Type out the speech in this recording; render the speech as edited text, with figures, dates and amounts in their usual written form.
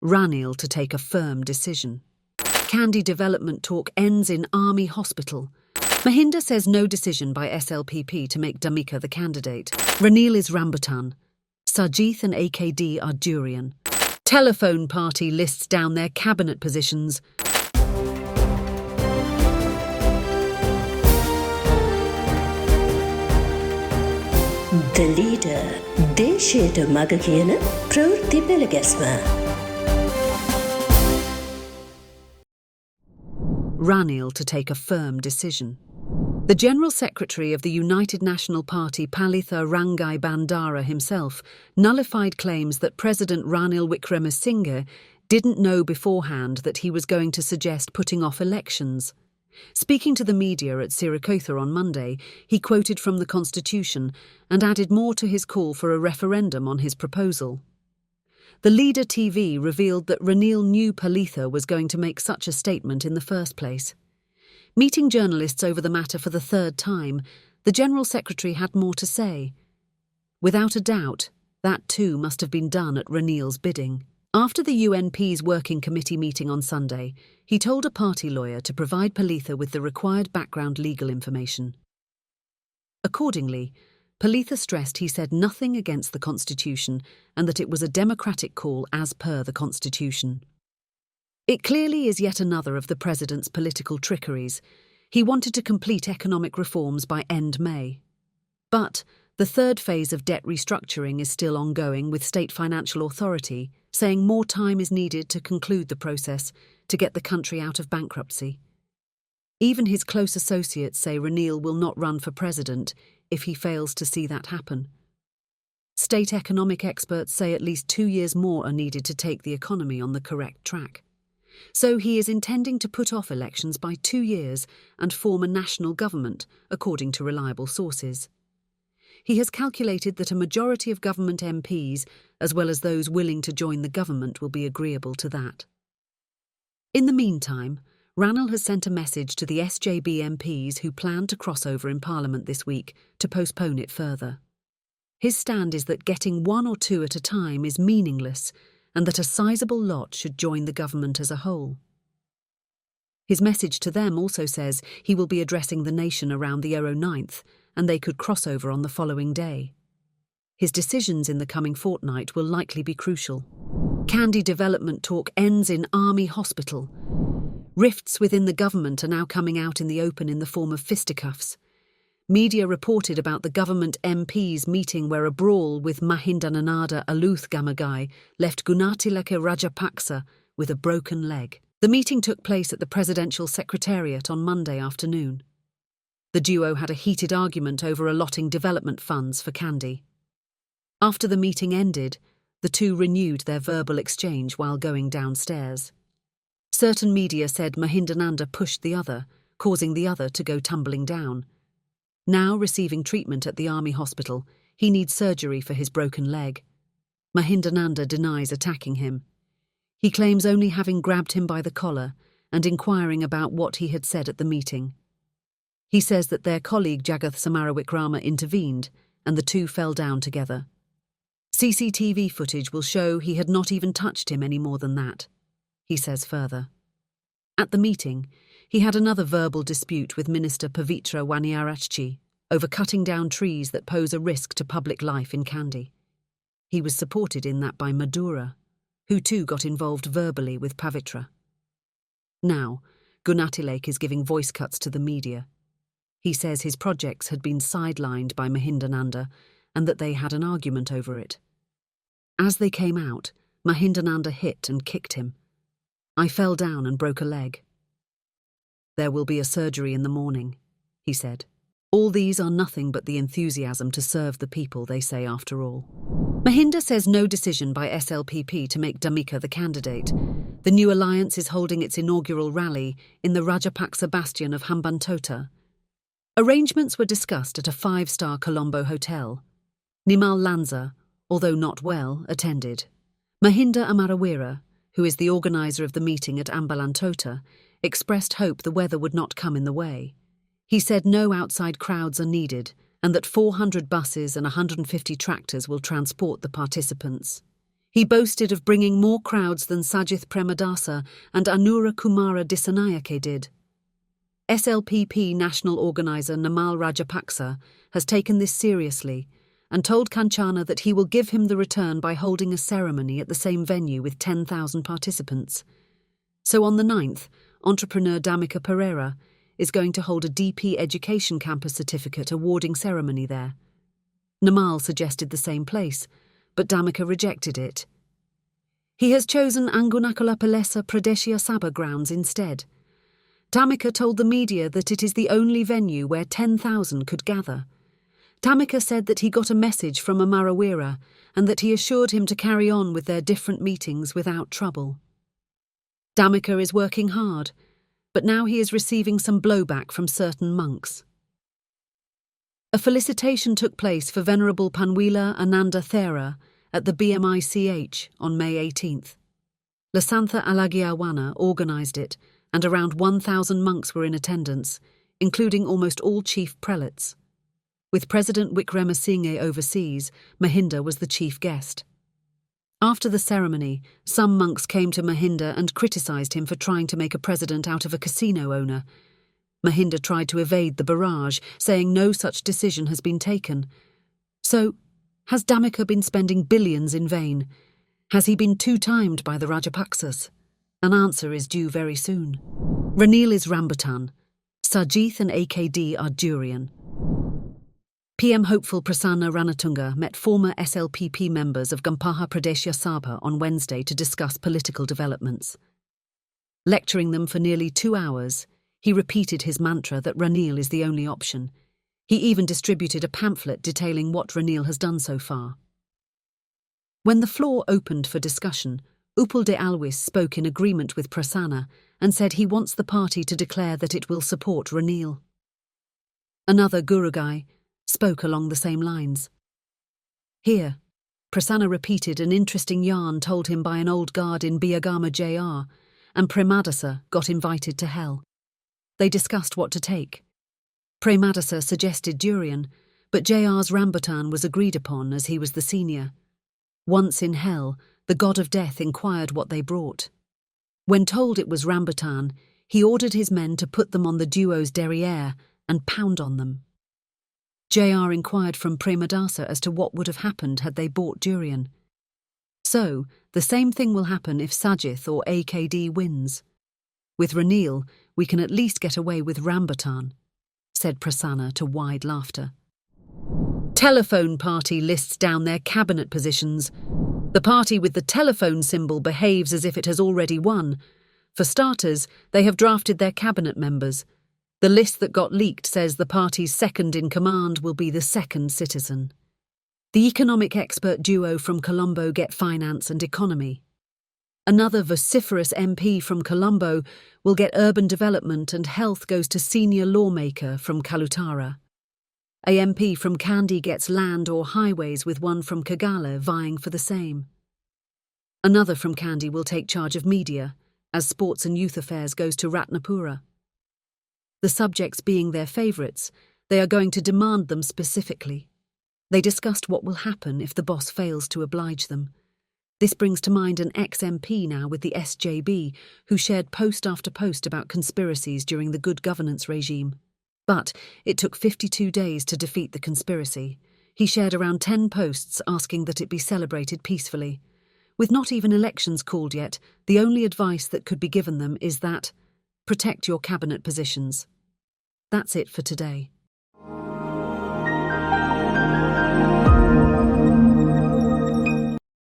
Ranil to take a firm decision. Kandy development talk ends in army hospital. Mahinda says no decision by SLPP to make Dhamika the candidate. Ranil is rambutan. Sajith and AKD are durian. Telephone party lists down their cabinet positions. The leader, දේශයට මග කියන ප්‍රවෘත්ති පෙළගැස්ම. Ranil to take a firm decision. The General Secretary of the United National Party, Palitha Rangai Bandara himself, nullified claims that President Ranil Wickremesinghe didn't know beforehand that he was going to suggest putting off elections. Speaking to the media at Sirikotha on Monday, he quoted from the Constitution and added more to his call for a referendum on his proposal. The Leader TV revealed that Ranil knew Palitha was going to make such a statement in the first place. Meeting journalists over the matter for the third time, the General Secretary had more to say. Without a doubt, that too must have been done at Ranil's bidding. After the UNP's Working Committee meeting on Sunday, he told a party lawyer to provide Palitha with the required background legal information. Accordingly, Palitha stressed he said nothing against the Constitution and that it was a democratic call as per the Constitution. It clearly is yet another of the President's political trickeries. He wanted to complete economic reforms by end May. But the third phase of debt restructuring is still ongoing, with State Financial Authority saying more time is needed to conclude the process to get the country out of bankruptcy. Even his close associates say Ranil will not run for president if he fails to see that happen. State economic experts say at least 2 years more are needed to take the economy on the correct track. So he is intending to put off elections by 2 years and form a national government, according to reliable sources. He has calculated that a majority of government MPs, as well as those willing to join the government, will be agreeable to that. In the meantime, Ranil has sent a message to the SJB MPs who plan to cross over in Parliament this week to postpone it further. His stand is that getting 1 or 2 at a time is meaningless and that a sizable lot should join the government as a whole. His message to them also says he will be addressing the nation around the 9th, and they could cross over on the following day. His decisions in the coming fortnight will likely be crucial. Kandy development talk ends in army hospital. Rifts within the government are now coming out in the open in the form of fisticuffs. Media reported about the government MPs meeting where a brawl with Mahindananda Aluth Gamagai left Gunatilake Rajapaksa with a broken leg. The meeting took place at the Presidential Secretariat on Monday afternoon. The duo had a heated argument over allotting development funds for Kandy. After the meeting ended, the two renewed their verbal exchange while going downstairs. Certain media said Mahindananda pushed the other, causing the other to go tumbling down. Now receiving treatment at the army hospital, he needs surgery for his broken leg. Mahindananda denies attacking him. He claims only having grabbed him by the collar and inquiring about what he had said at the meeting. He says that their colleague Jagath Samarawikrama intervened and the two fell down together. CCTV footage will show he had not even touched him any more than that, he says further. At the meeting, he had another verbal dispute with Minister Pavitra Waniarachchi over cutting down trees that pose a risk to public life in Kandy. He was supported in that by Madura, who too got involved verbally with Pavitra. Now, Gunatilake is giving voice cuts to the media. He says his projects had been sidelined by Mahindananda and that they had an argument over it. As they came out, Mahindananda hit and kicked him. I fell down and broke a leg. There will be a surgery in the morning, he said. All these are nothing but the enthusiasm to serve the people, they say after all. Mahinda says no decision by SLPP to make Dhamika the candidate. The new alliance is holding its inaugural rally in the Rajapaksa bastion of Hambantota. Arrangements were discussed at a 5-star Colombo hotel. Nimal Lanza, although not well, attended. Mahinda Amarawira, who is the organiser of the meeting at Ambalantota, expressed hope the weather would not come in the way. He said no outside crowds are needed and that 400 buses and 150 tractors will transport the participants. He boasted of bringing more crowds than Sajith Premadasa and Anura Kumara Dissanayake did. SLPP national organiser Namal Rajapaksa has taken this seriously and told Kanchana that he will give him the return by holding a ceremony at the same venue with 10,000 participants. So on the 9th, entrepreneur Damika Pereira is going to hold a DP Education Campus Certificate awarding ceremony there. Namal suggested the same place, but Damika rejected it. He has chosen Angunakulapalesa Pradeshya Sabha grounds instead. Damika told the media that it is the only venue where 10,000 could gather. Damika said that he got a message from Amarawira and that he assured him to carry on with their different meetings without trouble. Damika is working hard, but now he is receiving some blowback from certain monks. A felicitation took place for Venerable Panwila Ananda Thera at the BMICH on May 18th. Lasantha Alagiawana organised it, and around 1,000 monks were in attendance, including almost all chief prelates. With President Wickremesinghe overseas, Mahinda was the chief guest. After the ceremony, some monks came to Mahinda and criticised him for trying to make a president out of a casino owner. Mahinda tried to evade the barrage, saying no such decision has been taken. So, has Damika been spending billions in vain? Has he been two-timed by the Rajapaksas? An answer is due very soon. Ranil is rambutan. Sajith and AKD are durian. PM hopeful Prasanna Ranatunga met former SLPP members of Gampaha Pradeshya Sabha on Wednesday to discuss political developments. Lecturing them for nearly 2 hours, he repeated his mantra that Ranil is the only option. He even distributed a pamphlet detailing what Ranil has done so far. When the floor opened for discussion, Upul de Alwis spoke in agreement with Prasanna and said he wants the party to declare that it will support Ranil. Another Gurugai spoke along the same lines. Here, Prasanna repeated an interesting yarn told him by an old guard in Biagama JR, and Premadasa got invited to hell. They discussed what to take. Premadasa suggested durian, but JR's rambutan was agreed upon as he was the senior. Once in hell, the god of death inquired what they brought. When told it was rambutan, he ordered his men to put them on the duo's derriere and pound on them. JR inquired from Premadasa as to what would have happened had they bought durian. So, the same thing will happen if Sajith or AKD wins. With Ranil, we can at least get away with rambutan, said Prasanna to wide laughter. Telephone party lists down their cabinet positions. The party with the telephone symbol behaves as if it has already won. For starters, they have drafted their cabinet members. The list that got leaked says the party's second in command will be the second citizen. The economic expert duo from Colombo get finance and economy. Another vociferous MP from Colombo will get urban development, and health goes to senior lawmaker from Kalutara. A MP from Kandy gets land or highways, with one from Kagala vying for the same. Another from Kandy will take charge of media, as sports and youth affairs goes to Ratnapura. The subjects being their favourites, they are going to demand them specifically. They discussed what will happen if the boss fails to oblige them. This brings to mind an ex-MP now with the SJB who shared post after post about conspiracies during the good governance regime. But it took 52 days to defeat the conspiracy. He shared around 10 posts asking that it be celebrated peacefully. With not even elections called yet, the only advice that could be given them is that protect your cabinet positions. That's it for today.